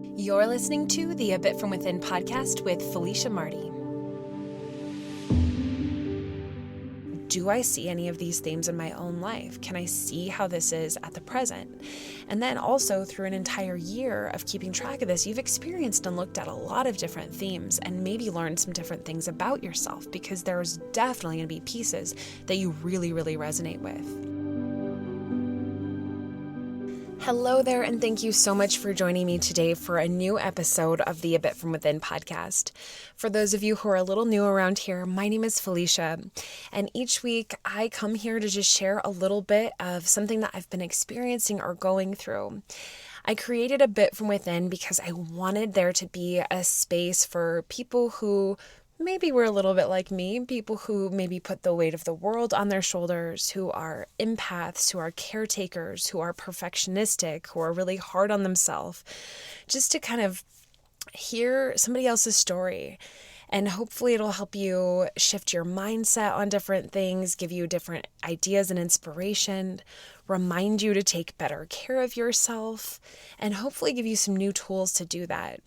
You're listening to the A Bit From Within podcast with Felicia Marty. Do I see any of these themes in my own life? Can I see how this is at the present? And then also through an entire year of keeping track of this, you've experienced and looked at a lot of different themes and maybe learned some different things about yourself, because there's definitely going to be pieces that you really, really resonate with. Hello there, and thank you so much for joining me today for a new episode of the A Bit From Within podcast. For those of you who are a little new around here, my name is Felicia, and each week I come here to just share a little bit of something that I've been experiencing or going through. I created A Bit From Within because I wanted there to be a space for people who maybe we're a little bit like me, people who maybe put the weight of the world on their shoulders, who are empaths, who are caretakers, who are perfectionistic, who are really hard on themselves, just to kind of hear somebody else's story. And hopefully it'll help you shift your mindset on different things, give you different ideas and inspiration, remind you to take better care of yourself, and hopefully give you some new tools to do that.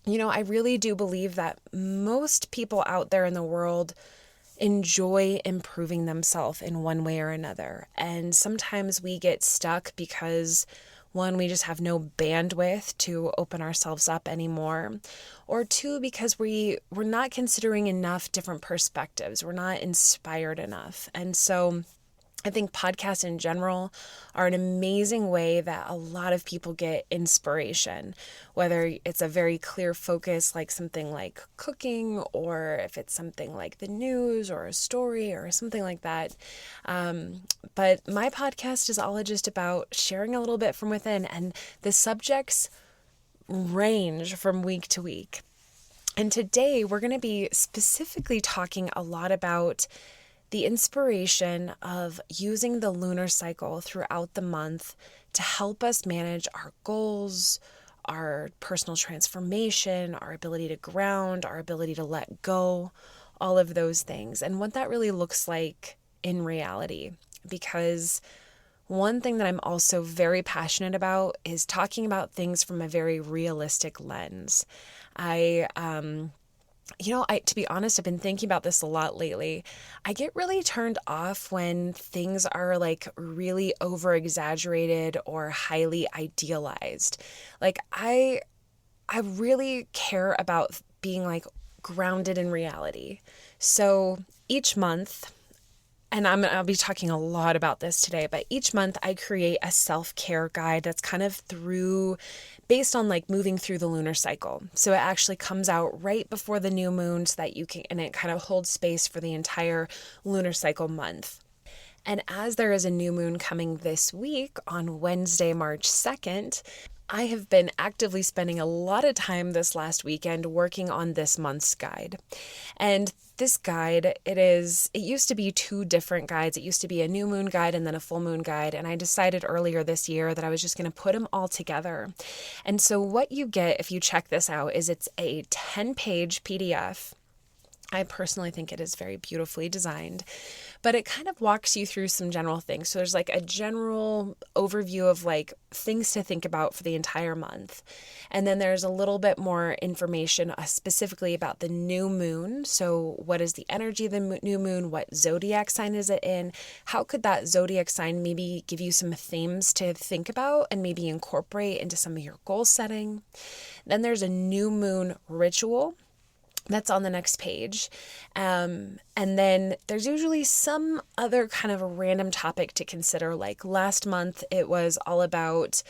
You know, I really do believe that most people out there in the world enjoy improving themselves in one way or another. And sometimes we get stuck because, one, we just have no bandwidth to open ourselves up anymore. Or two, because we're not considering enough different perspectives. We're not inspired enough. And so I think podcasts in general are an amazing way that a lot of people get inspiration, whether it's a very clear focus like something like cooking, or if it's something like the news or a story or something like that. But my podcast is all just about sharing a little bit from within, and the subjects range from week to week. And today we're going to be specifically talking a lot about the inspiration of using the lunar cycle throughout the month to help us manage our goals, our personal transformation, our ability to ground, our ability to let go, all of those things, and what that really looks like in reality. Because one thing that I'm also very passionate about is talking about things from a very realistic lens. To be honest, I've been thinking about this a lot lately. I get really turned off when things are like really over exaggerated or highly idealized. Like I really care about being like grounded in reality. So each month, and I'll be talking a lot about this today, but each month I create a self-care guide that's kind of based on like moving through the lunar cycle. So it actually comes out right before the new moon so that and it kind of holds space for the entire lunar cycle month. And as there is a new moon coming this week on Wednesday, March 2nd, I have been actively spending a lot of time this last weekend working on this month's guide. And this guide, it used to be two different guides. It used to be a new moon guide and then a full moon guide. And I decided earlier this year that I was just going to put them all together. And so what you get if you check this out is it's a 10-page PDF. I personally think it is very beautifully designed, but it kind of walks you through some general things. So there's like a general overview of like things to think about for the entire month. And then there's a little bit more information specifically about the new moon. So what is the energy of the new moon? What zodiac sign is it in? How could that zodiac sign maybe give you some themes to think about and maybe incorporate into some of your goal setting? Then there's a new moon ritual. That's on the next page. And then there's usually some other kind of a random topic to consider. Like last month, it was all about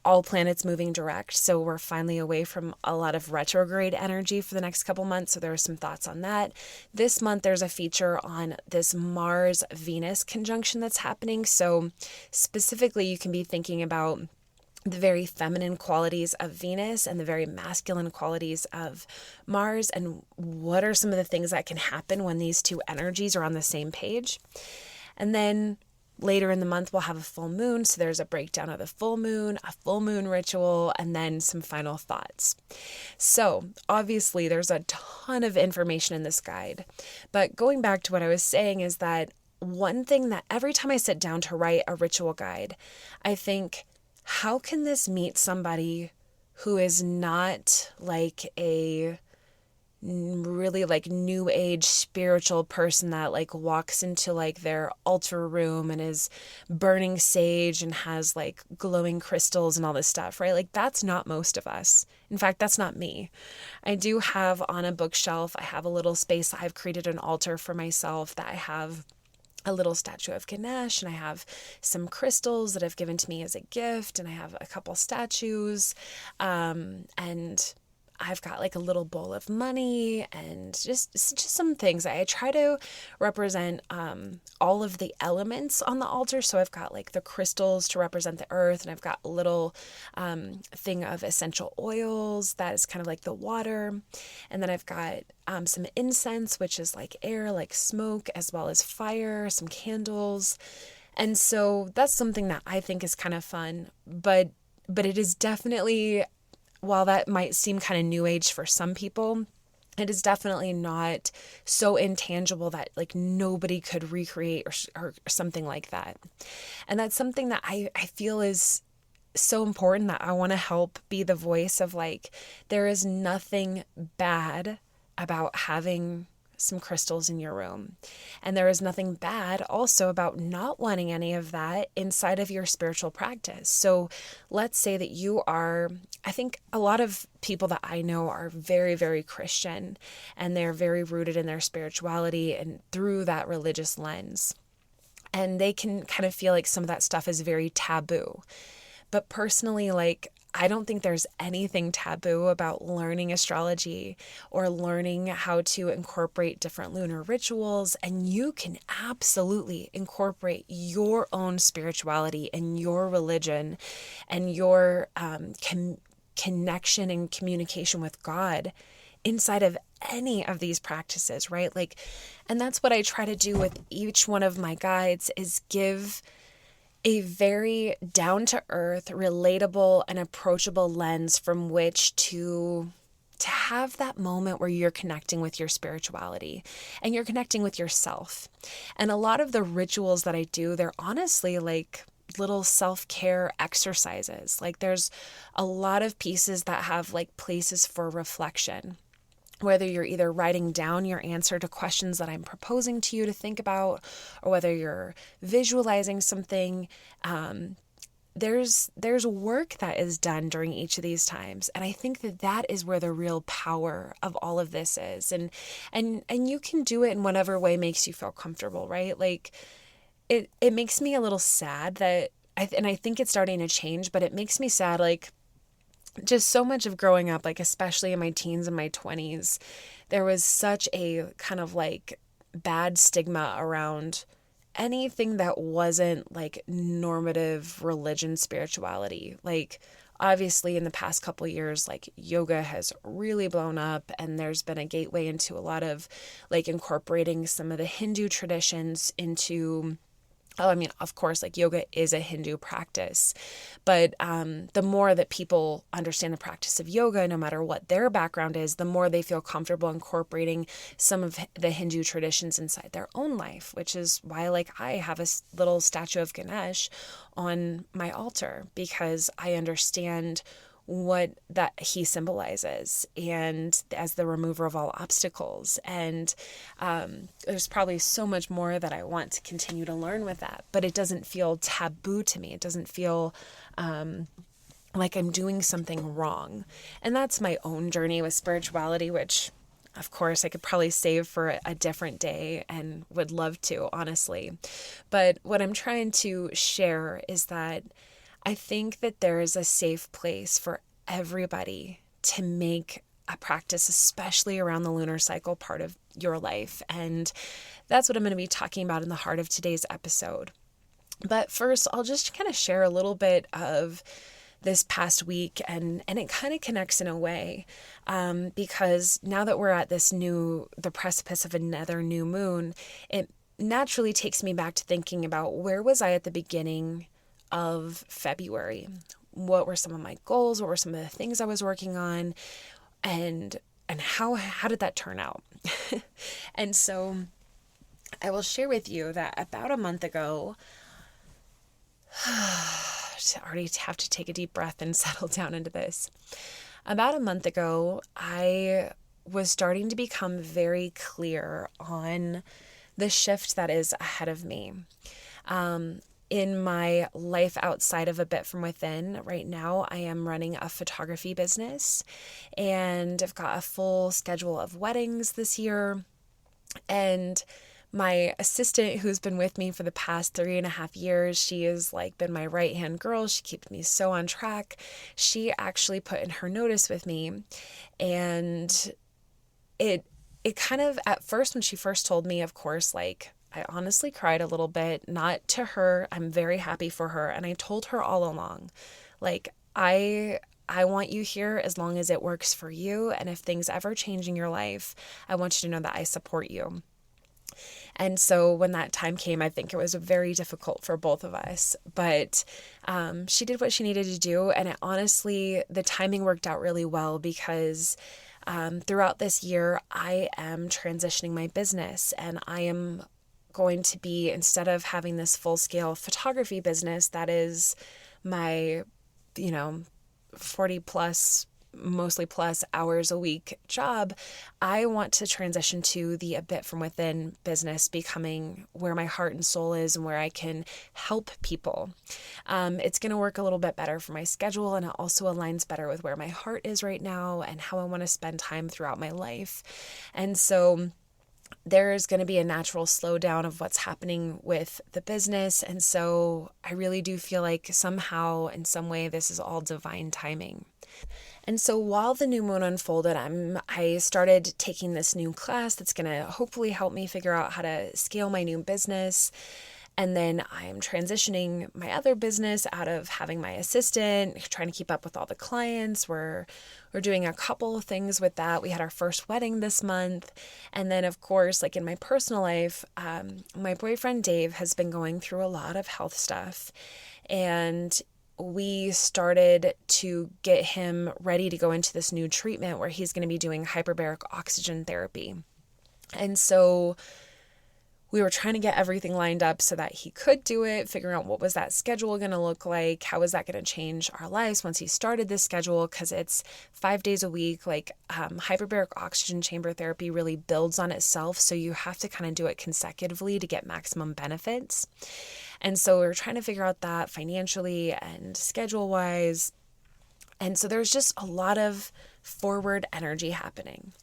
all planets moving direct. So we're finally away from a lot of retrograde energy for the next couple months. So there are some thoughts on that. This month, there's a feature on this Mars-Venus conjunction that's happening. So specifically, you can be thinking about the very feminine qualities of Venus and the very masculine qualities of Mars, and what are some of the things that can happen when these two energies are on the same page. And then later in the month, we'll have a full moon. So there's a breakdown of the full moon, a full moon ritual, and then some final thoughts. So obviously there's a ton of information in this guide, but going back to what I was saying is that one thing that every time I sit down to write a ritual guide, I think, how can this meet somebody who is not like a really like new age spiritual person that like walks into like their altar room and is burning sage and has like glowing crystals and all this stuff, right? Like that's not most of us. In fact, that's not me. I do have on a bookshelf, I have a little space. I've created an altar for myself that I have a little statue of Ganesh, and I have some crystals that I've given to me as a gift, and I have a couple statues, and I've got like a little bowl of money and just some things. I try to represent all of the elements on the altar. So I've got like the crystals to represent the earth, and I've got a little thing of essential oils that is kind of like the water. And then I've got some incense, which is like air, like smoke, as well as fire, some candles. And so that's something that I think is kind of fun, but it is definitely, while that might seem kind of new age for some people, it is definitely not so intangible that like nobody could recreate or something like that. And that's something that I feel is so important, that I want to help be the voice of like, there is nothing bad about having some crystals in your room. And there is nothing bad also about not wanting any of that inside of your spiritual practice. So let's say that you are, I think a lot of people that I know are very, very Christian, and they're very rooted in their spirituality and through that religious lens. And they can kind of feel like some of that stuff is very taboo. But personally, like, I don't think there's anything taboo about learning astrology or learning how to incorporate different lunar rituals. And you can absolutely incorporate your own spirituality and your religion and your connection and communication with God inside of any of these practices, right? Like, and that's what I try to do with each one of my guides, is give a very down-to-earth, relatable, and approachable lens from which to have that moment where you're connecting with your spirituality and you're connecting with yourself. And a lot of the rituals that I do, they're honestly like little self-care exercises. Like there's a lot of pieces that have like places for reflection, whether you're either writing down your answer to questions that I'm proposing to you to think about, or whether you're visualizing something. There's work that is done during each of these times. And I think that is where the real power of all of this is. And you can do it in whatever way makes you feel comfortable, right? Like it makes me a little sad that, and I think it's starting to change, but it makes me sad, like, just so much of growing up, like especially in my teens and my 20s, there was such a kind of like bad stigma around anything that wasn't like normative religion, spirituality. Like obviously in the past couple of years, like yoga has really blown up, and there's been a gateway into a lot of like incorporating some of the Hindu traditions into, oh, I mean, of course, like yoga is a Hindu practice, but the more that people understand the practice of yoga, no matter what their background is, the more they feel comfortable incorporating some of the Hindu traditions inside their own life, which is why, like, I have a little statue of Ganesh on my altar, because I understand what that he symbolizes, and as the remover of all obstacles. And there's probably so much more that I want to continue to learn with that, but it doesn't feel taboo to me. It doesn't feel like I'm doing something wrong. And that's my own journey with spirituality, which of course I could probably save for a different day and would love to, honestly. But what I'm trying to share is that I think that there is a safe place for everybody to make a practice, especially around the lunar cycle part of your life. And that's what I'm going to be talking about in the heart of today's episode. But first, I'll just kind of share a little bit of this past week, and it kind of connects in a way, because now that we're at the precipice of another new moon, it naturally takes me back to thinking about, where was I at the beginning of February? What were some of my goals? What were some of the things I was working on? And how did that turn out? And so I will share with you that about a month ago, already have to take a deep breath and settle down into this. About a month ago, I was starting to become very clear on the shift that is ahead of me. In my life outside of A Bit From Within, right now I am running a photography business, and I've got a full schedule of weddings this year. And my assistant, who's been with me for the past 3.5 years, she has like been my right-hand girl. She keeps me so on track. She actually put in her notice with me, and it kind of, at first, when she first told me, of course, like, I honestly cried a little bit, not to her. I'm very happy for her. And I told her all along, like, I want you here as long as it works for you. And if things ever change in your life, I want you to know that I support you. And so when that time came, I think it was very difficult for both of us. But she did what she needed to do. And it honestly, the timing worked out really well because throughout this year, I am transitioning my business, and I am going to be, instead of having this full-scale photography business that is my, 40 plus, mostly plus hours a week job, I want to transition to the A Bit From Within business, becoming where my heart and soul is and where I can help people. It's going to work a little bit better for my schedule, and it also aligns better with where my heart is right now and how I want to spend time throughout my life. And so there's going to be a natural slowdown of what's happening with the business. And so I really do feel like somehow, in some way, this is all divine timing. And so while the new moon unfolded, I started taking this new class that's going to hopefully help me figure out how to scale my new business. And then I am transitioning my other business out of having my assistant, trying to keep up with all the clients. We're doing a couple of things with that. We had our first wedding this month. And then, of course, like in my personal life, my boyfriend Dave has been going through a lot of health stuff. And we started to get him ready to go into this new treatment where he's going to be doing hyperbaric oxygen therapy. And so we were trying to get everything lined up so that he could do it, figuring out what was that schedule going to look like, how was that going to change our lives once he started this schedule, because it's 5 days a week. Like hyperbaric oxygen chamber therapy really builds on itself, so you have to kind of do it consecutively to get maximum benefits. And so we were trying to figure out that financially and schedule-wise. And so there's just a lot of forward energy happening.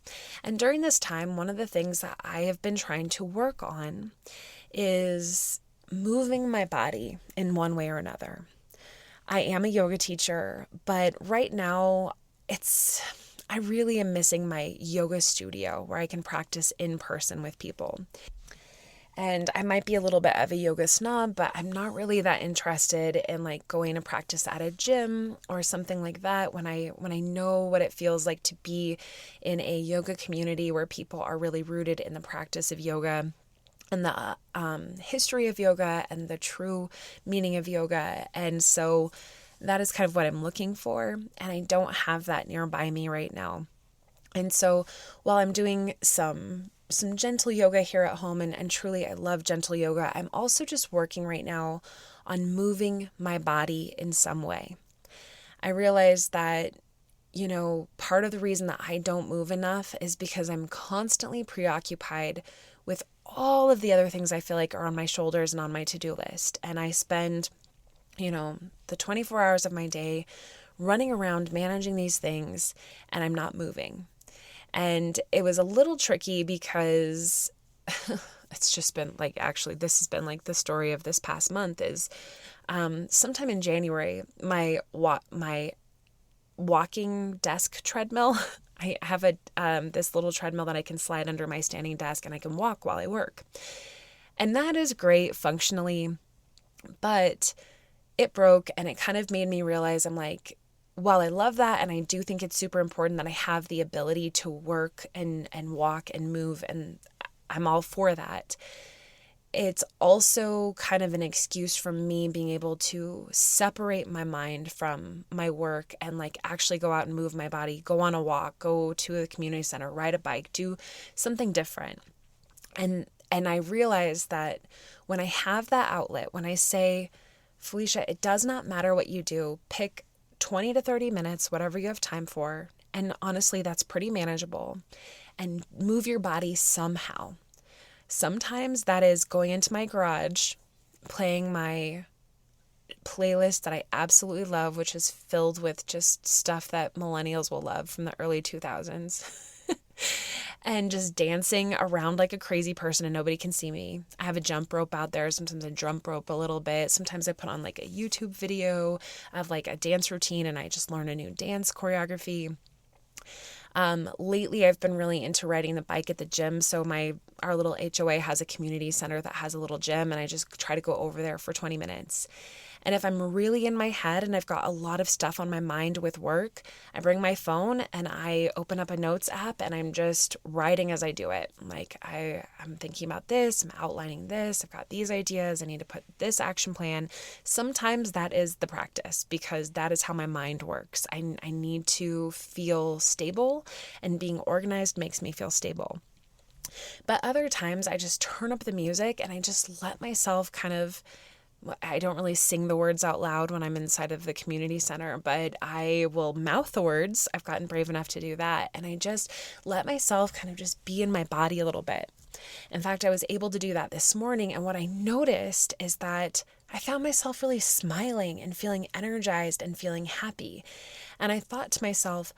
And during this time, one of the things that I have been trying to work on is moving my body in one way or another. I am a yoga teacher, but right now I really am missing my yoga studio where I can practice in person with people. And I might be a little bit of a yoga snob, but I'm not really that interested in like going to practice at a gym or something like that when I know what it feels like to be in a yoga community where people are really rooted in the practice of yoga and the history of yoga and the true meaning of yoga. And so that is kind of what I'm looking for, and I don't have that nearby me right now. And so while I'm doing some gentle yoga here at home, and truly I love gentle yoga, I'm also just working right now on moving my body in some way. I realize that, part of the reason that I don't move enough is because I'm constantly preoccupied with all of the other things I feel like are on my shoulders and on my to-do list. And I spend, the 24 hours of my day running around managing these things, and I'm not moving. And it was a little tricky because it's just been like, actually, this has been like the story of this past month is sometime in January, my walking desk treadmill, I have this little treadmill that I can slide under my standing desk and I can walk while I work. And that is great functionally, but it broke, and it kind of made me realize, I'm like, while I love that, and I do think it's super important that I have the ability to work and walk and move, and I'm all for that, it's also kind of an excuse for me being able to separate my mind from my work and like actually go out and move my body, go on a walk, go to a community center, ride a bike, do something different. And I realize that when I have that outlet, when I say, Felicia, it does not matter what you do. Pick 20 to 30 minutes, whatever you have time for. And honestly, that's pretty manageable. And move your body somehow. Sometimes that is going into my garage, playing my playlist that I absolutely love, which is filled with just stuff that millennials will love from the early 2000s. And just dancing around like a crazy person and nobody can see me. I have a jump rope out there. Sometimes I jump rope a little bit. Sometimes I put on like a YouTube video of like a dance routine and I just learn a new dance choreography. Lately I've been really into riding the bike at the gym. So our little HOA has a community center that has a little gym, and I just try to go over there for 20 minutes. And if I'm really in my head and I've got a lot of stuff on my mind with work, I bring my phone and I open up a notes app and I'm just writing as I do it. Like I'm thinking about this, I'm outlining this, I've got these ideas, I need to put this action plan. Sometimes that is the practice because that is how my mind works. I need to feel stable, and being organized makes me feel stable. But other times I just turn up the music and I just let myself I don't really sing the words out loud when I'm inside of the community center, but I will mouth the words. I've gotten brave enough to do that. And I just let myself kind of just be in my body a little bit. In fact, I was able to do that this morning. And what I noticed is that I found myself really smiling and feeling energized and feeling happy. And I thought to myself,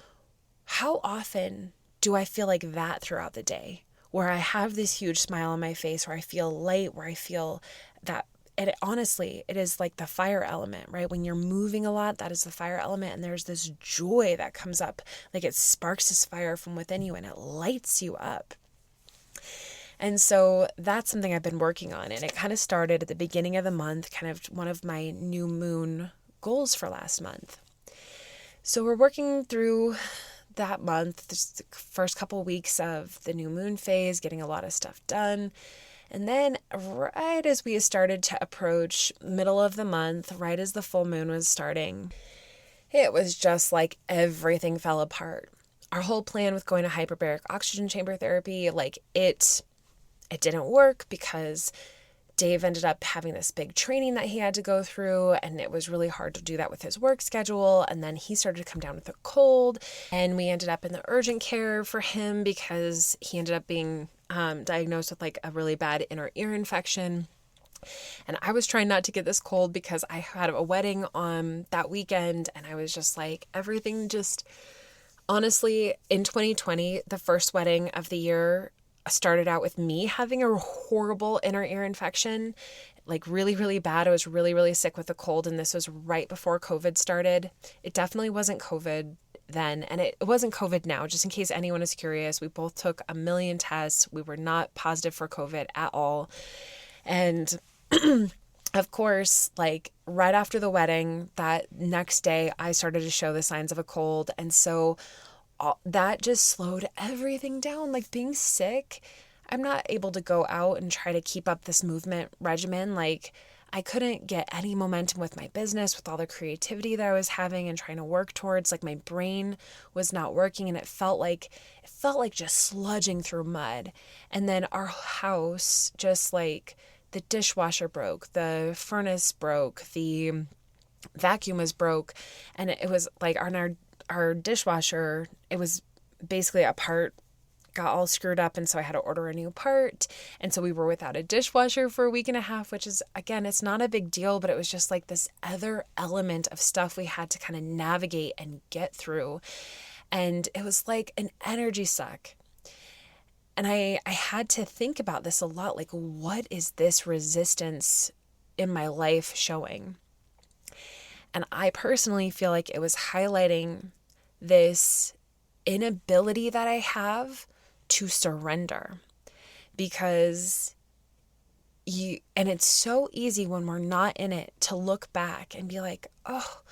how often do I feel like that throughout the day? Where I have this huge smile on my face, where I feel light, where I feel that. And honestly, it is like the fire element, right? When you're moving a lot, that is the fire element. And there's this joy that comes up, like it sparks this fire from within you and it lights you up. And so that's something I've been working on. And it kind of started at the beginning of the month, kind of one of my new moon goals for last month. So we're working through that month, the first couple of weeks of the new moon phase, getting a lot of stuff done. And then right as we started to approach middle of the month, right as the full moon was starting, it was just like everything fell apart. Our whole plan with going to hyperbaric oxygen chamber therapy, like it didn't work because Dave ended up having this big training that he had to go through, and it was really hard to do that with his work schedule. And then he started to come down with a cold, and we ended up in the urgent care for him because he ended up being diagnosed with like a really bad inner ear infection. And I was trying not to get this cold because I had a wedding on that weekend, and I was just like, everything just, honestly, in 2020, the first wedding of the year started out with me having a horrible inner ear infection, like really, really bad. I was really, really sick with a cold, and this was right before COVID started. It definitely wasn't COVID then, and it wasn't COVID now, just in case anyone is curious. We both took a million tests. We were not positive for COVID at all. And of course, like right after the wedding, that next day, I started to show the signs of a cold. And so that just slowed everything down. Like being sick, I'm not able to go out and try to keep up this movement regimen. Like I couldn't get any momentum with my business, with all the creativity that I was having and trying to work towards. Like my brain was not working, and it felt like just sludging through mud. And then our house, just like the dishwasher broke, the furnace broke, the vacuum was broke, and it was like our dishwasher, it was basically a part got all screwed up, and so I had to order a new part. And so we were without a dishwasher for a week and a half, which is, again, it's not a big deal, but it was just like this other element of stuff we had to kind of navigate and get through. And it was like an energy suck. And I had to think about this a lot, like, what is this resistance in my life showing? And I personally feel like it was highlighting this inability that I have to surrender, because and it's so easy when we're not in it to look back and be like, oh,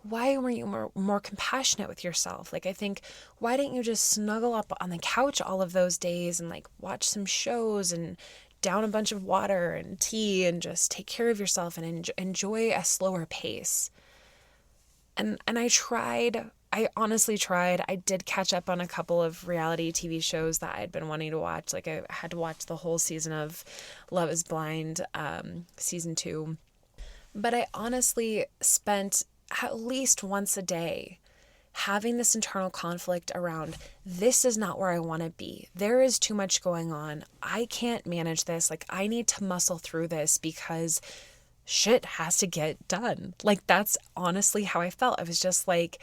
why weren't you more compassionate with yourself? Like, I think, why didn't you just snuggle up on the couch all of those days and like watch some shows and down a bunch of water and tea and just take care of yourself and enjoy a slower pace? And I honestly tried. I did catch up on a couple of reality TV shows that I'd been wanting to watch. Like I had to watch the whole season of Love is Blind, season 2. But I honestly spent at least once a day having this internal conflict around, this is not where I want to be. There is too much going on. I can't manage this. Like, I need to muscle through this because shit has to get done. Like, that's honestly how I felt. I was just like,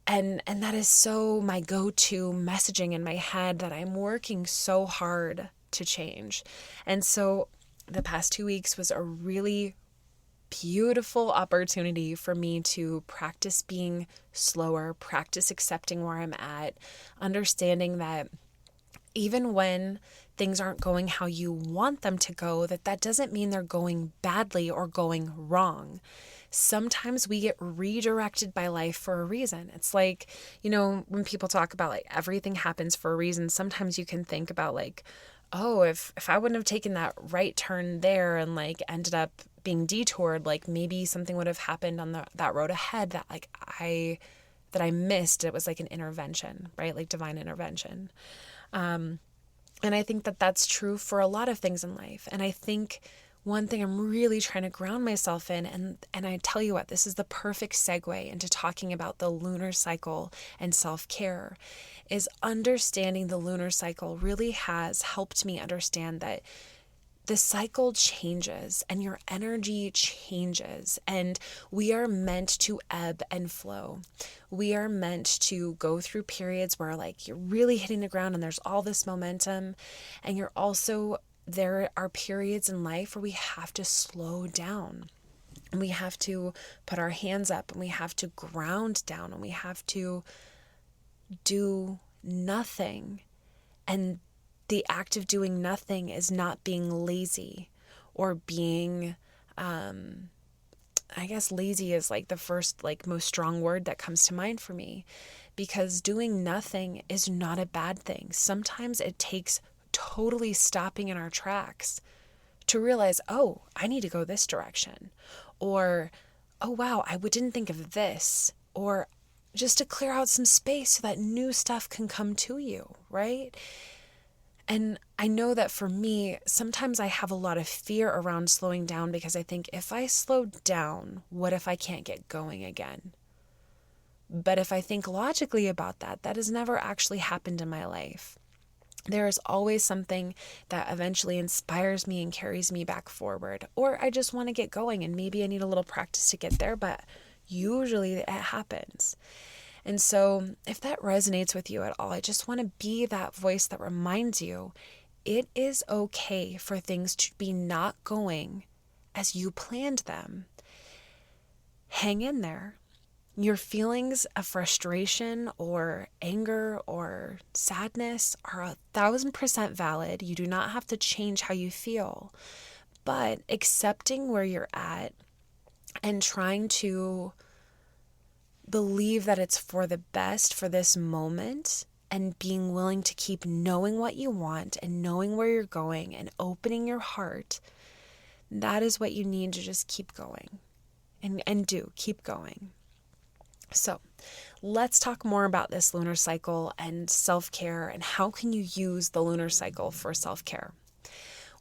and that is so my go-to messaging in my head that I'm working so hard to change. And so the past 2 weeks was a really beautiful opportunity for me to practice being slower, practice accepting where I'm at, understanding that even when things aren't going how you want them to go, that doesn't mean they're going badly or going wrong. Sometimes we get redirected by life for a reason. It's like, when people talk about like everything happens for a reason, sometimes you can think about like, oh, if I wouldn't have taken that right turn there and like ended up being detoured, like maybe something would have happened on that road ahead that I missed. It was like an intervention, right? Like divine intervention. And I think that that's true for a lot of things in life. And I think one thing I'm really trying to ground myself in, and I tell you what, this is the perfect segue into talking about the lunar cycle and self-care, is understanding the lunar cycle really has helped me understand that the cycle changes and your energy changes, and we are meant to ebb and flow. We are meant to go through periods where like you're really hitting the ground and there's all this momentum, and there are periods in life where we have to slow down and we have to put our hands up and we have to ground down and we have to do nothing. And the act of doing nothing is not being lazy or being, I guess lazy is like the first, like most strong word that comes to mind for me, because doing nothing is not a bad thing. Sometimes it takes totally stopping in our tracks to realize, oh, I need to go this direction, or, oh, wow, I didn't think of this, or just to clear out some space so that new stuff can come to you, right? And I know that for me, sometimes I have a lot of fear around slowing down because I think if I slow down, what if I can't get going again? But if I think logically about that, that has never actually happened in my life. There is always something that eventually inspires me and carries me back forward. Or I just want to get going and maybe I need a little practice to get there, but usually it happens. And so if that resonates with you at all, I just want to be that voice that reminds you it is okay for things to be not going as you planned them. Hang in there. Your feelings of frustration or anger or sadness are 1,000% valid. You do not have to change how you feel, but accepting where you're at and trying to believe that it's for the best for this moment, and being willing to keep knowing what you want and knowing where you're going and opening your heart, that is what you need to just keep going and keep going. So let's talk more about this lunar cycle and self-care, and how can you use the lunar cycle for self-care?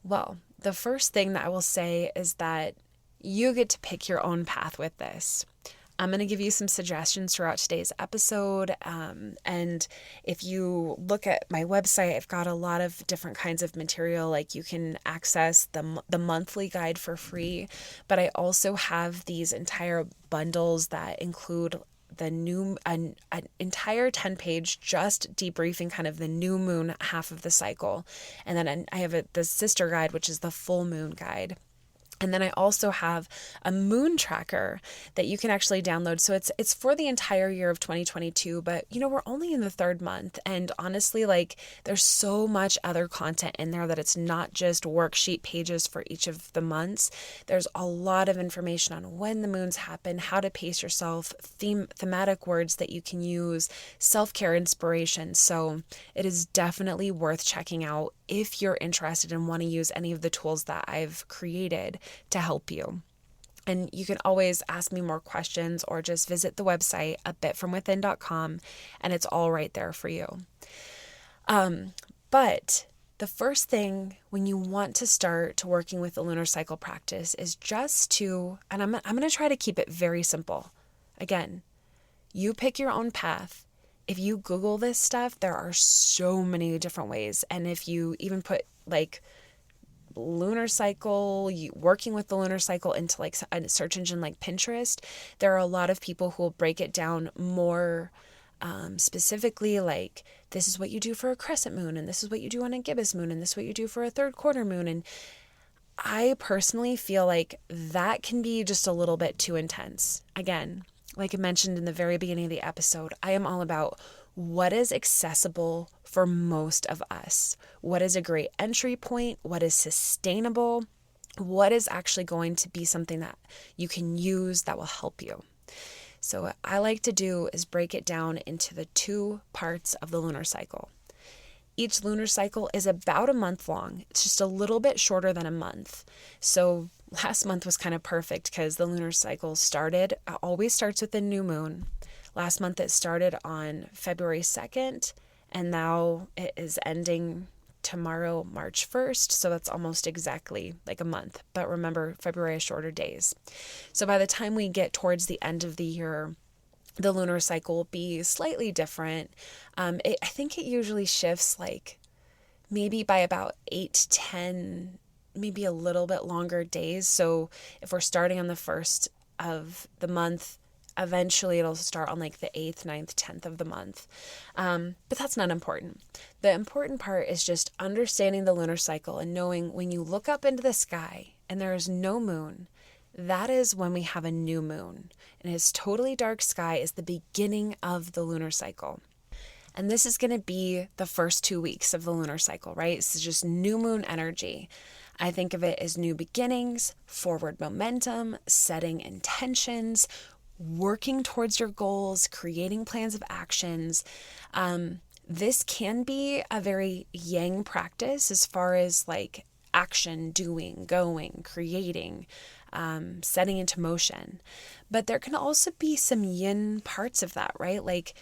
Well, the first thing that I will say is that you get to pick your own path with this. I'm going to give you some suggestions throughout today's episode. And if you look at my website, I've got a lot of different kinds of material. Like you can access the monthly guide for free, but I also have these entire bundles that include an entire 10-page just debriefing kind of the new moon half of the cycle. And then I have the sister guide, which is the full moon guide. And then I also have a moon tracker that you can actually download. So it's for the entire year of 2022, but we're only in the third month. And honestly, like there's so much other content in there that it's not just worksheet pages for each of the months. There's a lot of information on when the moons happen, how to pace yourself, thematic words that you can use, self-care inspiration. So it is definitely worth checking out if you're interested and want to use any of the tools that I've created to help you. And you can always ask me more questions or just visit the website abitfromwithin.com, and it's all right there for you. But The first thing when you want to start to working with the lunar cycle practice is just to, and I'm going to try to keep it very simple. Again, you pick your own path. If you Google this stuff, there are so many different ways. And if you even put like lunar cycle, working with the lunar cycle into like a search engine like Pinterest, there are a lot of people who will break it down more specifically, like this is what you do for a crescent moon, and this is what you do on a gibbous moon, and this is what you do for a third quarter moon. And I personally feel like that can be just a little bit too intense. Again, like I mentioned in the very beginning of the episode, I am all about what is accessible for most of us. What is a great entry point? What is sustainable? What is actually going to be something that you can use that will help you? So what I like to do is break it down into the two parts of the lunar cycle. Each lunar cycle is about a month long. It's just a little bit shorter than a month. So last month was kind of perfect because the lunar cycle always starts with a new moon. Last month it started on February 2nd, and now it is ending tomorrow, March 1st. So that's almost exactly like a month. But remember, February has shorter days. So by the time we get towards the end of the year, the lunar cycle will be slightly different. I think it usually shifts like maybe by about 8 to 10, maybe a little bit longer days. So if we're starting on the 1st of the month, eventually it'll start on like the 8th, 9th, 10th of the month. But that's not important. The important part is just understanding the lunar cycle and knowing when you look up into the sky and there is no moon, that is when we have a new moon. And it's totally dark sky is the beginning of the lunar cycle. And this is going to be the first 2 weeks of the lunar cycle, right? It's just new moon energy. I think of it as new beginnings, forward momentum, setting intentions, working towards your goals, creating plans of actions. This can be a very yang practice as far as like action, doing, going, creating, setting into motion. But there can also be some yin parts of that, right? Like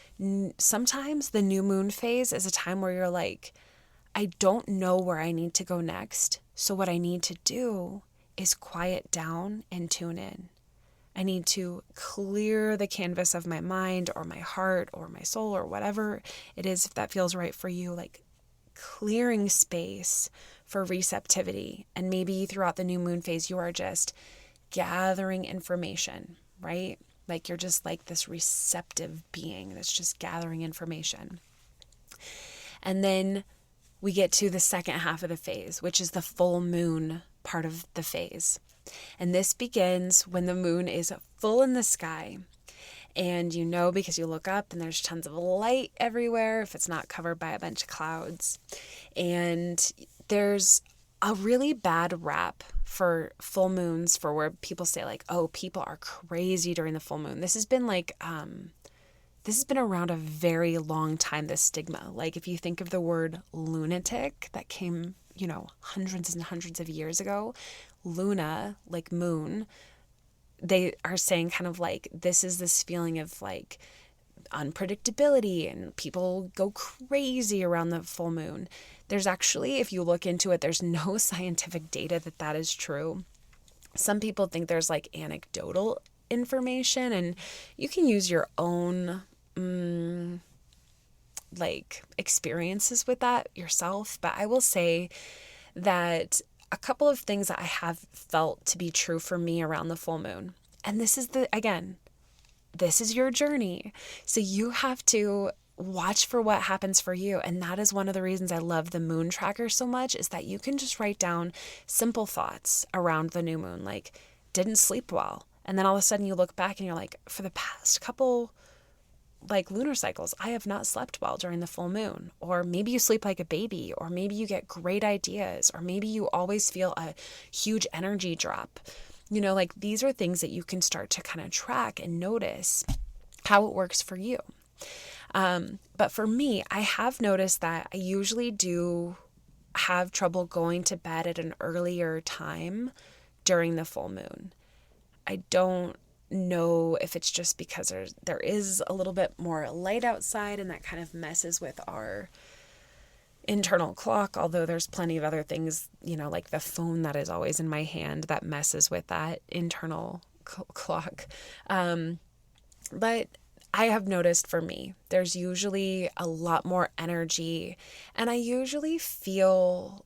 sometimes the new moon phase is a time where you're like, I don't know where I need to go next. So what I need to do is quiet down and tune in. I need to clear the canvas of my mind or my heart or my soul or whatever it is, if that feels right for you, like clearing space for receptivity. And maybe throughout the new moon phase, you are just gathering information, right? Like you're just like this receptive being that's just gathering information. And then we get to the second half of the phase, which is the full moon part of the phase. And this begins when the moon is full in the sky. And you know, because you look up and there's tons of light everywhere if it's not covered by a bunch of clouds. And there's a really bad rap for full moons, for where people say like, oh, people are crazy during the full moon. This has been like, this has been around a very long time, this stigma. Like if you think of the word lunatic that came, hundreds and hundreds of years ago, Luna, like moon, they are saying kind of like, this is this feeling of like unpredictability and people go crazy around the full moon. There's actually, if you look into it, there's no scientific data that is true. Some people think there's like anecdotal information, and you can use your own like experiences with that yourself. But I will say that a couple of things that I have felt to be true for me around the full moon. And this is this is your journey. So you have to watch for what happens for you. And that is one of the reasons I love the moon tracker so much, is that you can just write down simple thoughts around the new moon, like didn't sleep well. And then all of a sudden you look back and you're like, for the past couple like lunar cycles, I have not slept well during the full moon. Or maybe you sleep like a baby, or maybe you get great ideas, or maybe you always feel a huge energy drop. Like these are things that you can start to kind of track and notice how it works for you. But for me, I have noticed that I usually do have trouble going to bed at an earlier time during the full moon. I don't know if it's just because there is a little bit more light outside, and that kind of messes with our internal clock, although there's plenty of other things, like the phone that is always in my hand that messes with that internal clock. But I have noticed for me, there's usually a lot more energy, and I usually feel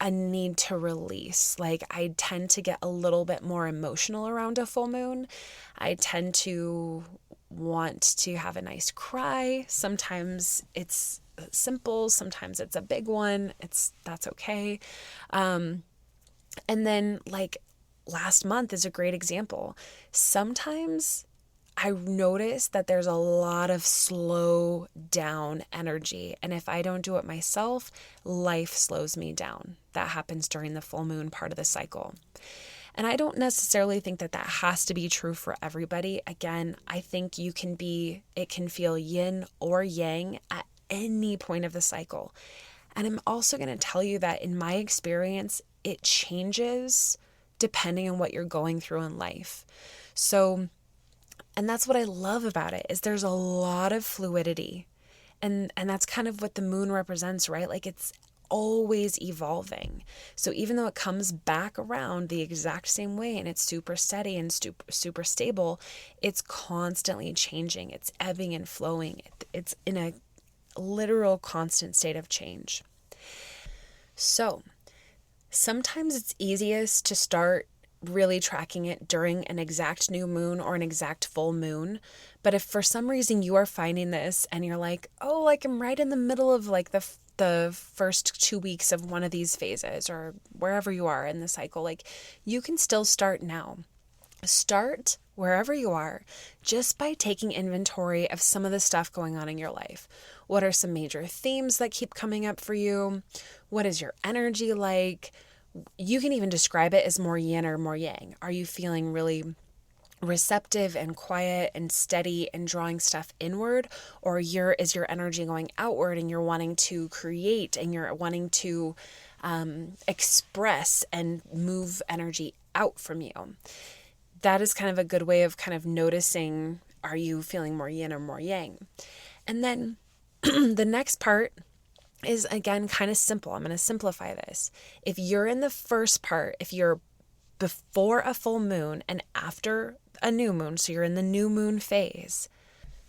a need to release. Like I tend to get a little bit more emotional around a full moon. I tend to want to have a nice cry. Sometimes it's simple, sometimes it's a big one. That's okay. And then like last month is a great example. Sometimes I notice that there's a lot of slow down energy. And if I don't do it myself, life slows me down. That happens during the full moon part of the cycle. And I don't necessarily think that has to be true for everybody. Again, I think it can feel yin or yang at any point of the cycle. And I'm also going to tell you that in my experience, it changes depending on what you're going through in life. And that's what I love about it, is there's a lot of fluidity. And that's kind of what the moon represents, right? Like it's always evolving. So even though it comes back around the exact same way and it's super steady and super stable, it's constantly changing. It's ebbing and flowing. It's in a literal constant state of change. So sometimes it's easiest to start really tracking it during an exact new moon or an exact full moon. But if for some reason you are finding this and you're like, oh, like I'm right in the middle of like the first 2 weeks of one of these phases, or wherever you are in the cycle, like you can still start now. Start wherever you are just by taking inventory of some of the stuff going on in your life. What are some major themes that keep coming up for you? What is your energy like? You can even describe it as more yin or more yang. Are you feeling really receptive and quiet and steady and drawing stuff inward? Or is your energy going outward and you're wanting to create and you're wanting to express and move energy out from you? That is kind of a good way of kind of noticing, are you feeling more yin or more yang? And then the next part is, again, kind of simple. I'm going to simplify this. If you're in the first part, if you're before a full moon and after a new moon, so you're in the new moon phase,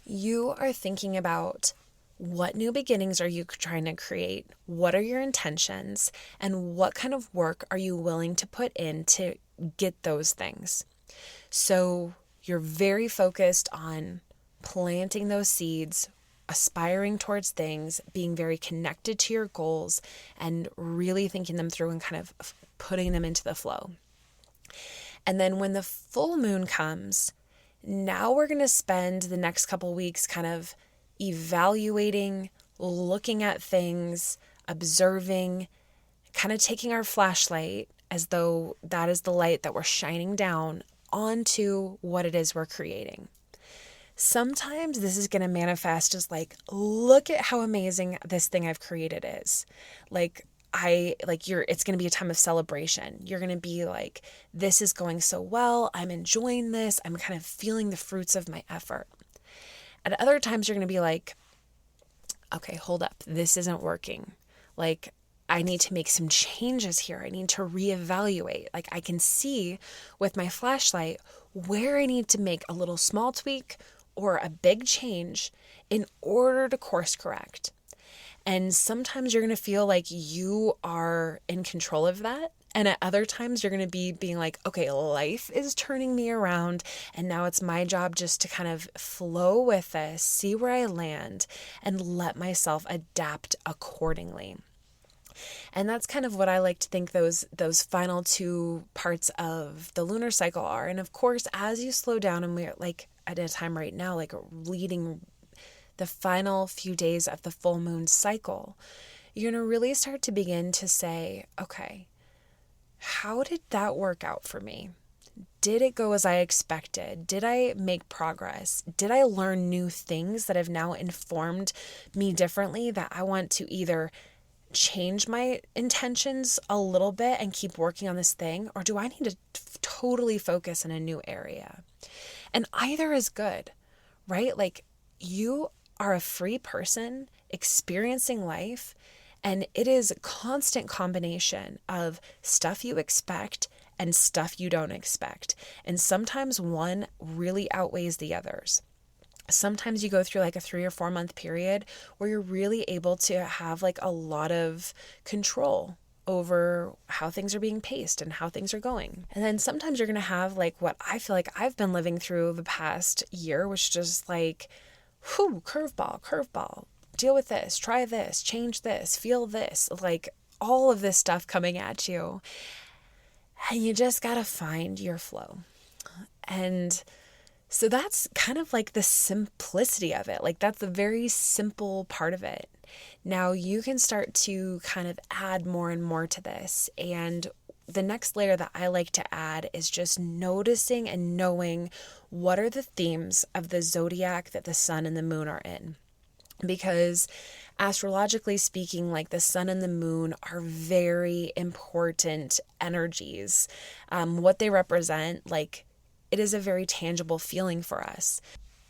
you are thinking about what new beginnings are you trying to create? What are your intentions? And what kind of work are you willing to put in to get those things? So you're very focused on planting those seeds, aspiring towards things, being very connected to your goals, and really thinking them through and kind of putting them into the flow. And then when the full moon comes, now we're going to spend the next couple weeks kind of evaluating, looking at things, observing, kind of taking our flashlight as though that is the light that we're shining down onto what it is we're creating. Sometimes this is going to manifest as like, look at how amazing this thing I've created is. It's going to be a time of celebration. You're going to be like, this is going so well. I'm enjoying this. I'm kind of feeling the fruits of my effort. At other times, you're going to be like, okay, hold up. This isn't working. Like, I need to make some changes here. I need to reevaluate. Like, I can see with my flashlight where I need to make a little small tweak or a big change in order to course correct. And sometimes you're going to feel like you are in control of that. And at other times you're going to be being like, okay, life is turning me around. And now it's my job just to kind of flow with this, see where I land, and let myself adapt accordingly. And that's kind of what I like to think those final two parts of the lunar cycle are. And of course, as you slow down, and we're like at a time right now, like leading the final few days of the full moon cycle, you're going to really start to begin to say, okay, how did that work out for me? Did it go as I expected? Did I make progress? Did I learn new things that have now informed me differently, that I want to either change my intentions a little bit and keep working on this thing? Or do I need to totally focus in a new area? And either is good, right? Like, you are a free person experiencing life, And it is a constant combination of stuff you expect and stuff you don't expect. And sometimes one really outweighs the others. Sometimes you go through like a 3 or 4 month period where you're really able to have like a lot of control over how things are being paced and how things are going. And then sometimes you're going to have like what I feel like I've been living through the past year, which is just like, whew, curveball, deal with this, try this, change this, feel this, like all of this stuff coming at you. And you just got to find your flow. And so that's kind of like the simplicity of it. Like that's the very simple part of it. Now you can start to kind of add more and more to this. And the next layer that I like to add is just noticing and knowing what are the themes of the zodiac that the sun and the moon are in. Because astrologically speaking, like the sun and the moon are very important energies. What they represent, like, it is a very tangible feeling for us.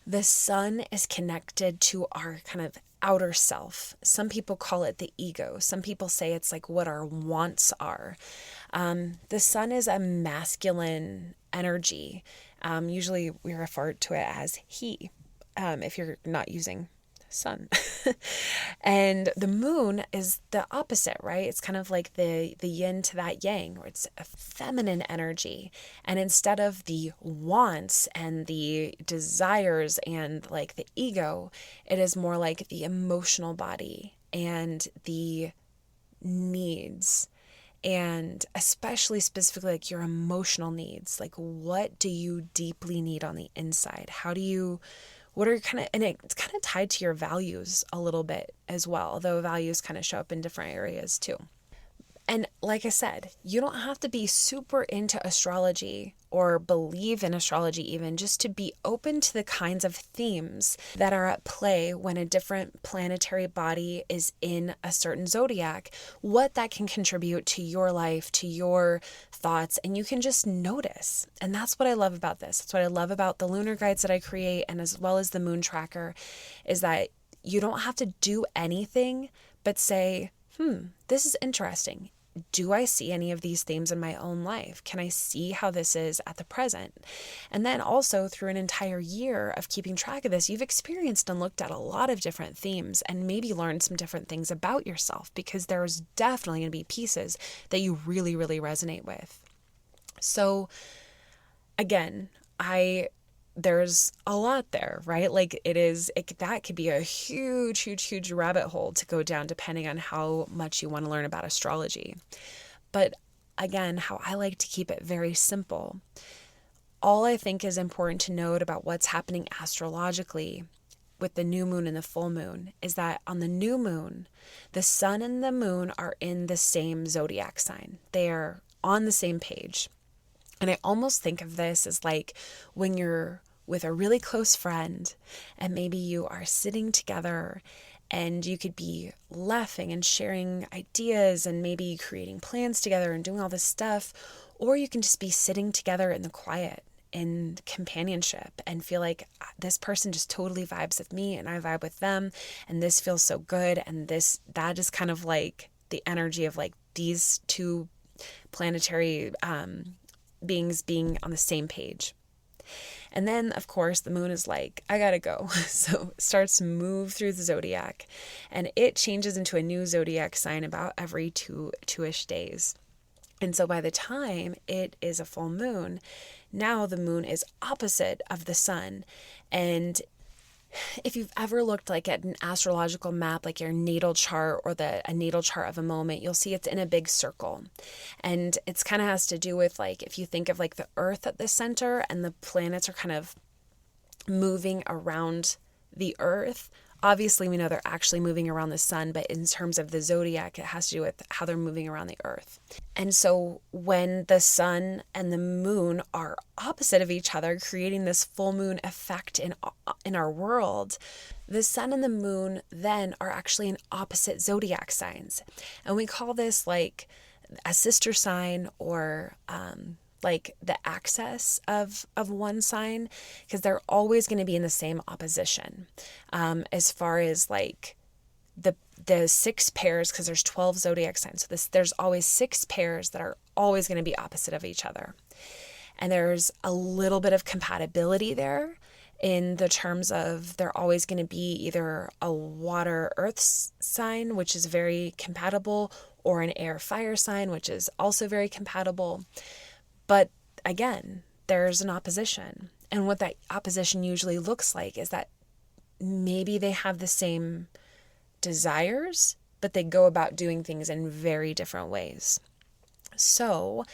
The sun is connected to our kind of outer self. Some people call it the ego. Some people say it's like what our wants are. The sun is a masculine energy. Usually we refer to it as he, if you're not using sun. And the moon is the opposite, right? It's kind of like the yin to that yang, where it's a feminine energy. And instead of the wants and the desires and like the ego, it is more like the emotional body and the needs. And especially specifically like your emotional needs. Like, what do you deeply need on the inside? What are kind of, and it's kind of tied to your values a little bit as well, although values kind of show up in different areas too. And like I said, you don't have to be super into astrology or believe in astrology even, just to be open to the kinds of themes that are at play when a different planetary body is in a certain zodiac, what that can contribute to your life, to your thoughts, and you can just notice. And that's what I love about this. That's what I love about the lunar guides that I create, and as well as the moon tracker, is that you don't have to do anything but say, this is interesting. Do I see any of these themes in my own life? Can I see how this is at the present? And then also through an entire year of keeping track of this, you've experienced and looked at a lot of different themes and maybe learned some different things about yourself, because there's definitely going to be pieces that you really, really resonate with. So again, there's a lot there, right? Like that could be a huge rabbit hole to go down depending on how much you want to learn about astrology. But again, how I like to keep it very simple. All I think is important to note about what's happening astrologically with the new moon and the full moon is that on the new moon, the sun and the moon are in the same zodiac sign. They are on the same page. And I almost think of this as like when you're with a really close friend and maybe you are sitting together and you could be laughing and sharing ideas and maybe creating plans together and doing all this stuff, or you can just be sitting together in the quiet in companionship and feel like this person just totally vibes with me and I vibe with them and this feels so good, and that is kind of like the energy of like these two planetary beings being on the same page. And then, of course, the moon is like, I gotta go. So it starts to move through the zodiac, and it changes into a new zodiac sign about every two-ish days. And so by the time it is a full moon, now the moon is opposite of the sun. And if you've ever looked like at an astrological map, like your natal chart or a natal chart of a moment, you'll see it's in a big circle. And it's kind of has to do with like, if you think of like the earth at the center and the planets are kind of moving around the earth. Obviously, we know they're actually moving around the sun, but in terms of the zodiac, it has to do with how they're moving around the earth. And so when the sun and the moon are opposite of each other, creating this full moon effect in our world, the sun and the moon then are actually in opposite zodiac signs. And we call this like a sister sign, or like the axis of one sign, because they're always going to be in the same opposition as far as like the 6 pairs, because there's 12 zodiac signs. So there's always 6 pairs that are always going to be opposite of each other. And there's a little bit of compatibility there in the terms of they're always going to be either a water earth sign, which is very compatible, or an air fire sign, which is also very compatible. But again, there's an opposition. And what that opposition usually looks like is that maybe they have the same desires, but they go about doing things in very different ways. So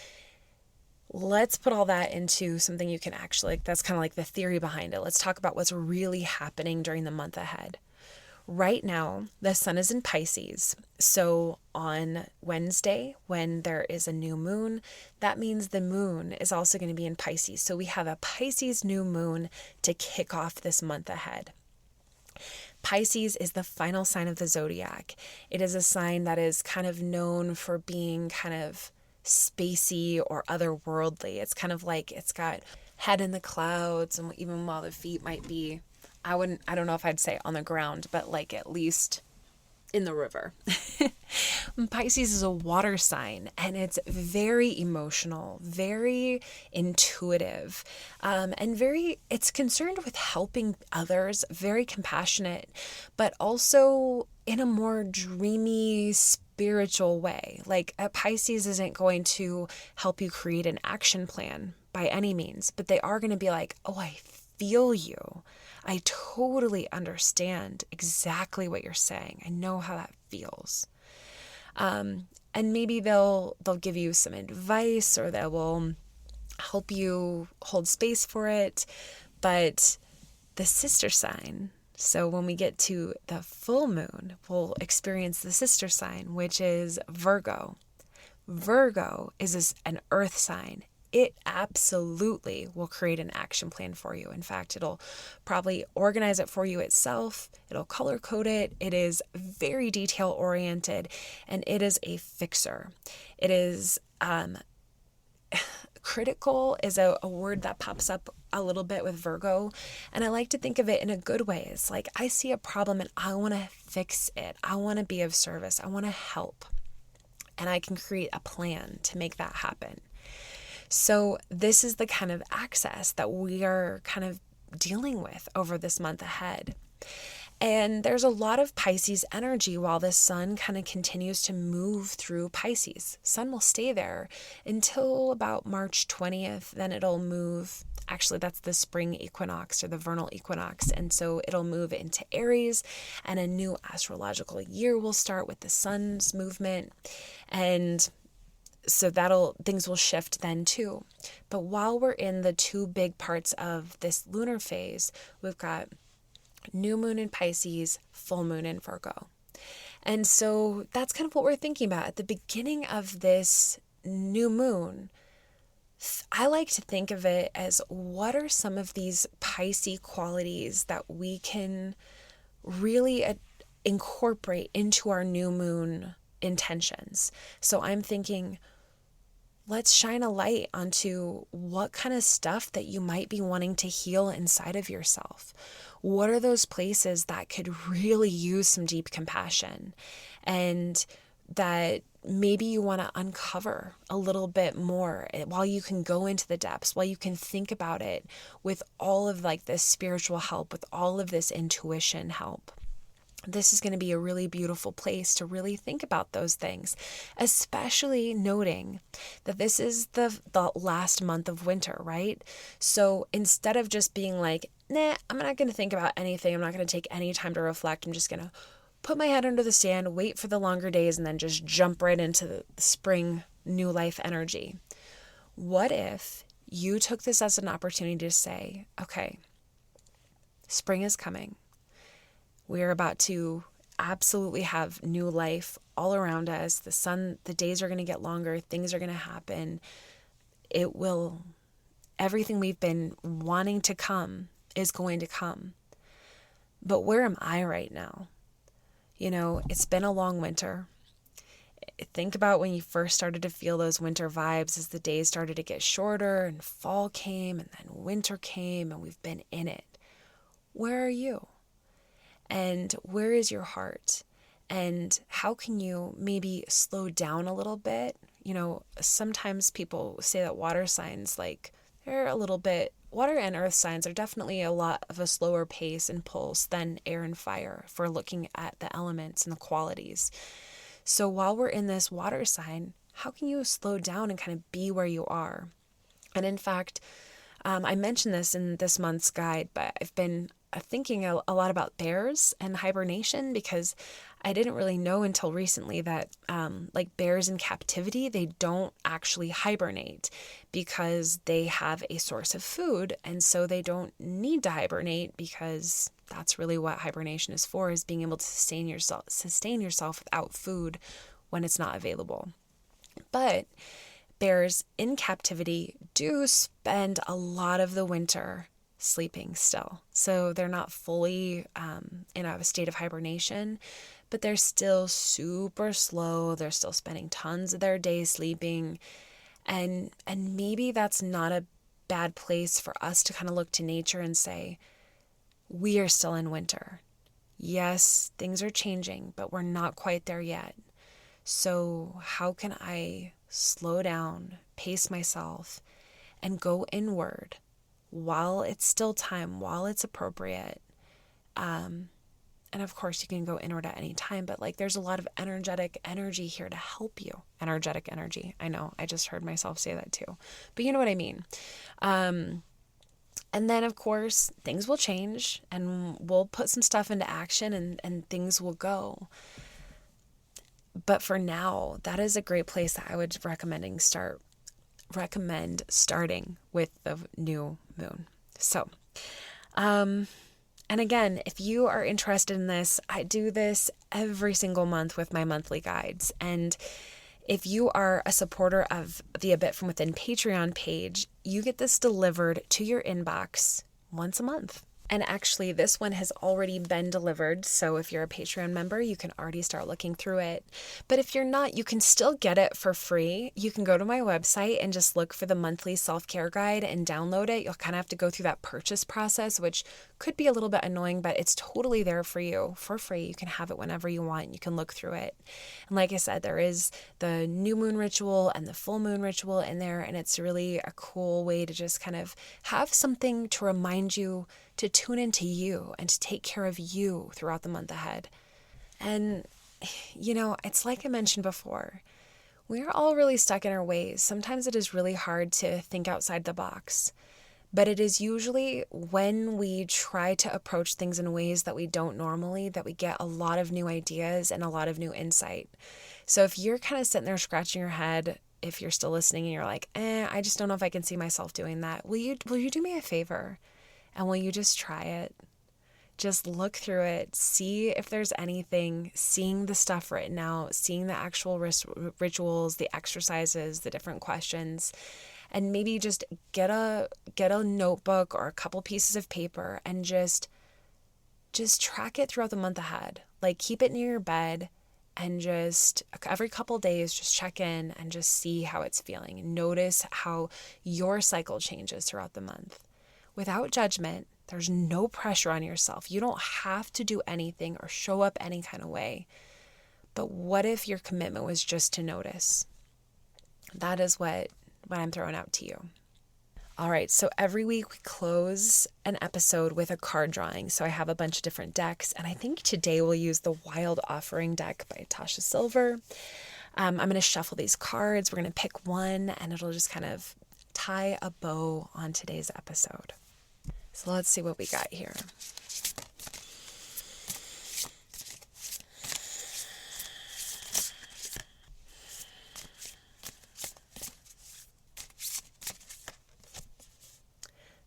let's put all that into something you can actually, that's kind of like the theory behind it. Let's talk about what's really happening during the month ahead. Right now, the sun is in Pisces. So on Wednesday, when there is a new moon, that means the moon is also going to be in Pisces. So we have a Pisces new moon to kick off this month ahead. Pisces is the final sign of the zodiac. It is a sign that is kind of known for being kind of spacey or otherworldly. It's kind of like it's got head in the clouds, and even while the feet might be, I don't know if I'd say on the ground, but like at least in the river. Pisces is a water sign, and it's very emotional, very intuitive, and it's concerned with helping others, very compassionate, but also in a more dreamy, spiritual way. Like a Pisces isn't going to help you create an action plan by any means, but they are going to be like, oh, I feel you. I totally understand exactly what you're saying. I know how that feels. And maybe they'll give you some advice, or they will help you hold space for it. But the sister sign, so when we get to the full moon, we'll experience the sister sign, which is Virgo. Virgo is an earth sign. It absolutely will create an action plan for you. In fact, it'll probably organize it for you itself. It'll color code it. It is very detail oriented, and it is a fixer. It is critical is a word that pops up a little bit with Virgo, and I like to think of it in a good way. It's like I see a problem and I want to fix it. I want to be of service. I want to help, and I can create a plan to make that happen. So this is the kind of access that we are kind of dealing with over this month ahead. And there's a lot of Pisces energy while the sun kind of continues to move through Pisces. Sun will stay there until about March 20th. Then it'll move. Actually, that's the spring equinox or the vernal equinox. And so it'll move into Aries, and a new astrological year will start with the sun's movement. And so things will shift then too. But while we're in the two big parts of this lunar phase, we've got new moon in Pisces, full moon in Virgo. And so that's kind of what we're thinking about. At the beginning of this new moon, I like to think of it as, what are some of these Pisces qualities that we can really incorporate into our new moon intentions? So I'm thinking, let's shine a light onto what kind of stuff that you might be wanting to heal inside of yourself. What are those places that could really use some deep compassion, and that maybe you want to uncover a little bit more while you can go into the depths, while you can think about it with all of like this spiritual help, with all of this intuition help. This is going to be a really beautiful place to really think about those things, especially noting that this is the last month of winter, right? So instead of just being like, nah, I'm not going to think about anything, I'm not going to take any time to reflect, I'm just going to put my head under the sand, wait for the longer days, and then just jump right into the spring new life energy. What if you took this as an opportunity to say, okay, spring is coming. We're about to absolutely have new life all around us. The days are going to get longer. Things are going to happen. Everything we've been wanting to come is going to come. But where am I right now? It's been a long winter. Think about when you first started to feel those winter vibes as the days started to get shorter and fall came and then winter came, and we've been in it. Where are you? And where is your heart? And how can you maybe slow down a little bit? Sometimes people say that water signs, like, they're a little bit, water and earth signs are definitely a lot of a slower pace and pulse than air and fire for looking at the elements and the qualities. So while we're in this water sign, how can you slow down and kind of be where you are? And in fact, I mentioned this in this month's guide, but I've been thinking a lot about bears and hibernation, because I didn't really know until recently that like bears in captivity, they don't actually hibernate because they have a source of food. And so they don't need to hibernate, because that's really what hibernation is for, is being able to sustain yourself without food when it's not available. But bears in captivity do spend a lot of the winter sleeping still. So they're not fully in a state of hibernation, but they're still super slow. They're still spending tons of their day sleeping. And maybe that's not a bad place for us to kind of look to nature and say, we are still in winter. Yes, things are changing, but we're not quite there yet. So how can I slow down, pace myself, and go inward while it's still time, while it's appropriate? And of course, you can go inward at any time, but like there's a lot of energetic energy here to help you. Energetic energy. I know, I just heard myself say that too. But you know what I mean. And then, of course, things will change and we'll put some stuff into action and things will go. But for now, that is a great place that I would recommend starting with the new moon. So, and again, if you are interested in this, I do this every single month with my monthly guides. And if you are a supporter of the A Bit From Within Patreon page, you get this delivered to your inbox once a month. And actually, this one has already been delivered. So if you're a Patreon member, you can already start looking through it. But if you're not, you can still get it for free. You can go to my website and just look for the monthly self-care guide and download it. You'll kind of have to go through that purchase process, which could be a little bit annoying, but it's totally there for you for free. You can have it whenever you want. You can look through it. And like I said, there is the new moon ritual and the full moon ritual in there. And it's really a cool way to just kind of have something to remind you to tune into you and to take care of you throughout the month ahead. And, it's like I mentioned before, we're all really stuck in our ways. Sometimes it is really hard to think outside the box, but it is usually when we try to approach things in ways that we don't normally, that we get a lot of new ideas and a lot of new insight. So if you're kind of sitting there scratching your head, if you're still listening and you're like, I just don't know if I can see myself doing that, will you do me a favor? And will you just try it? Just look through it, see if there's anything, seeing the stuff written out, seeing the actual rituals, the exercises, the different questions, and maybe just get a notebook or a couple pieces of paper and just track it throughout the month ahead. Like keep it near your bed and just every couple days, just check in and just see how it's feeling and notice how your cycle changes throughout the month. Without judgment, there's no pressure on yourself. You don't have to do anything or show up any kind of way. But what if your commitment was just to notice? That is what I'm throwing out to you. All right, so every week we close an episode with a card drawing. So I have a bunch of different decks, and I think today we'll use the Wild Offering deck by Tasha Silver. I'm going to shuffle these cards. We're going to pick one, and it'll just kind of tie a bow on today's episode. So let's see what we got here.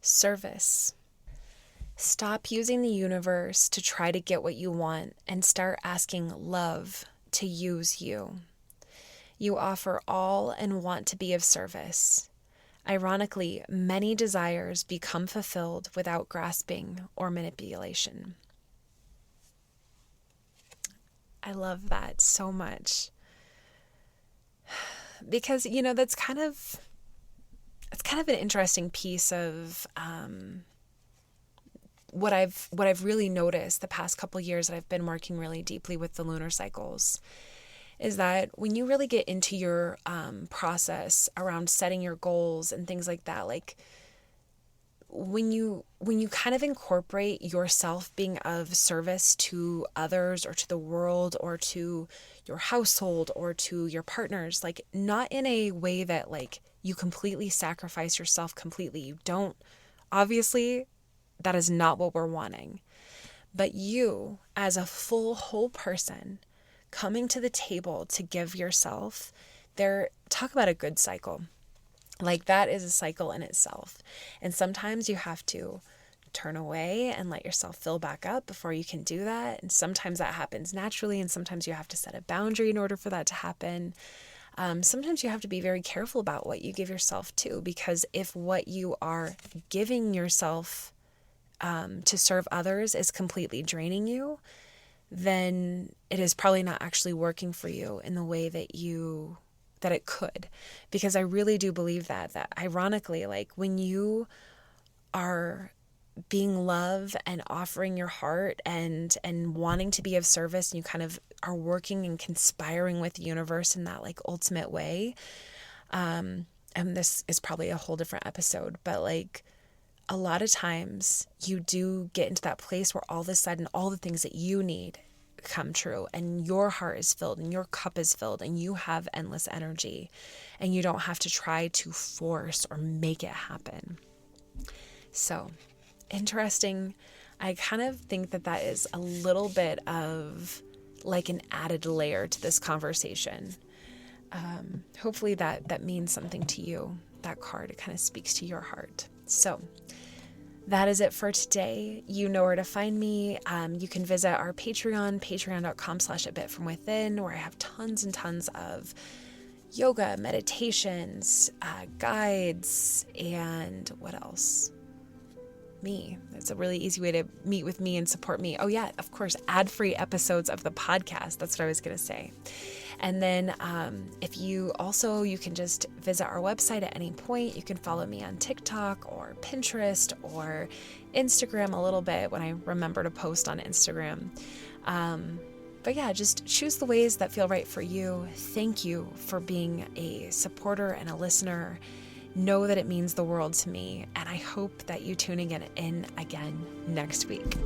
Service. Stop using the universe to try to get what you want and start asking love to use you. You offer all and want to be of service. Ironically, many desires become fulfilled without grasping or manipulation. I love that so much. Because, that's kind of an interesting piece of what I've really noticed the past couple years that I've been working really deeply with the lunar cycles is that when you really get into your process around setting your goals and things like that, like when you kind of incorporate yourself being of service to others or to the world or to your household or to your partners, like not in a way that like you completely sacrifice yourself completely. You don't, obviously, that is not what we're wanting. But you, as a full, whole person, coming to the table to give yourself, talk about a good cycle. Like that is a cycle in itself. And sometimes you have to turn away and let yourself fill back up before you can do that. And sometimes that happens naturally. And sometimes you have to set a boundary in order for that to happen. Sometimes you have to be very careful about what you give yourself too, because if what you are giving yourself to serve others is completely draining you, then it is probably not actually working for you in the way that it could. Because I really do believe that ironically, like when you are being love and offering your heart and wanting to be of service, and you kind of are working and conspiring with the universe in that like ultimate way, and this is probably a whole different episode, but like a lot of times you do get into that place where all of a sudden all the things that you need come true and your heart is filled and your cup is filled and you have endless energy and you don't have to try to force or make it happen. So interesting. I kind of think that is a little bit of like an added layer to this conversation. Hopefully that means something to you. That card, it kind of speaks to your heart. So that is it for today. You know where to find me. You can visit our Patreon, patreon.com/abitfromwithin, where I have tons and tons of yoga, meditations, guides, and what else? Me. It's a really easy way to meet with me and support me. Oh yeah, of course, ad-free episodes of the podcast. That's what I was going to say. And then you can just visit our website at any point. You can follow me on TikTok or Pinterest or Instagram a little bit when I remember to post on Instagram. But yeah, just choose the ways that feel right for you. Thank you for being a supporter and a listener. Know that it means the world to me, and I hope that you tuning in again next week.